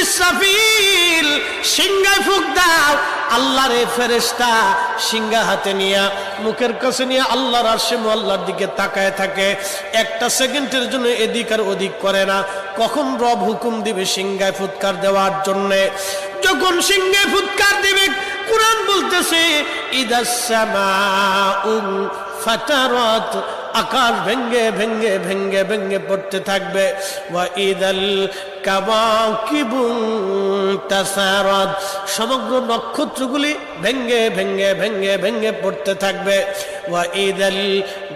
ইসরাফিল সিংহায় ফুঁক দাও। আল্লাহর এই ফেরেশতা সিংহা হাতে নিয়ে মুখের কাছে নিয়ে আল্লাহর আরশে মুআল্লার দিকে তাকায় থাকে, একটা সেকেন্ডের জন্য এদিক আর ওদিক করে না। কখন রব হুকুম দিবে সিংহায় ফুৎকার দেওয়ার জন্য, যখন সিংহায় ফুৎকার দিবে কুরআন বলতেছে ইদাস সামাউ ফাতারাত, আকাশ ভেঙ্গে ভেঙ্গে ভেঙ্গে ভেঙ্গে পড়তে থাকবে। ওয়া ইদাল কাওয়াকিবু তাসারাত, সমগ্র নক্ষত্রগুলি ভেঙ্গে ভেঙ্গে ভেঙ্গে ভেঙ্গে পড়তে থাকবে। ওয়া ইদাল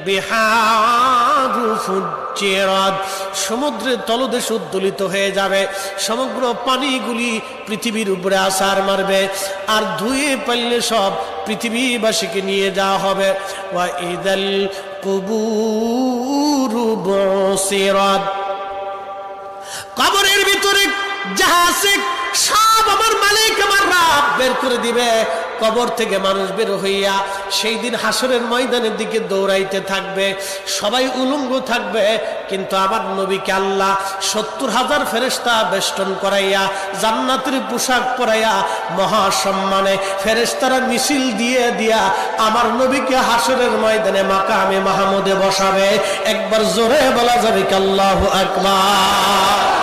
বিহারু ফুজ্জিরাত, সমুদ্রের তলদেশ উদ্দোলিত হয়ে যাবে, সমগ্র পানিগুলি পৃথিবীর উপরে আছার মারবে, আর ধুয়ে পাইলে সব পৃথিবীবাসীকে নিয়ে যাওয়া হবে। ওয়া ইদাল কুবুরু বুসিরাত, কবরের ভিতরে যাহা আছে সব আমার মালিক আমার রব বের করে দিবে। কবর থেকে মানুষ বের হইয়া সেই দিন হাসরের ময়দানের দিকে দৌড়াইতে থাকবে, সবাই উলঙ্গ থাকবে, কিন্তু আমার নবীকে আল্লাহ ৭০,০০০ ফেরেশতা বেষ্টন করাইয়া জান্নাতের পোশাক পরাইয়া মহাসম্মানে ফেরেশতারা মিছিল দিয়ে দিয়া আমার নবীকে হাসরের ময়দানে মাকামে মাহমুদে বসাবে। একবার জোরে বলা যাবে কি আল্লাহু আকবার।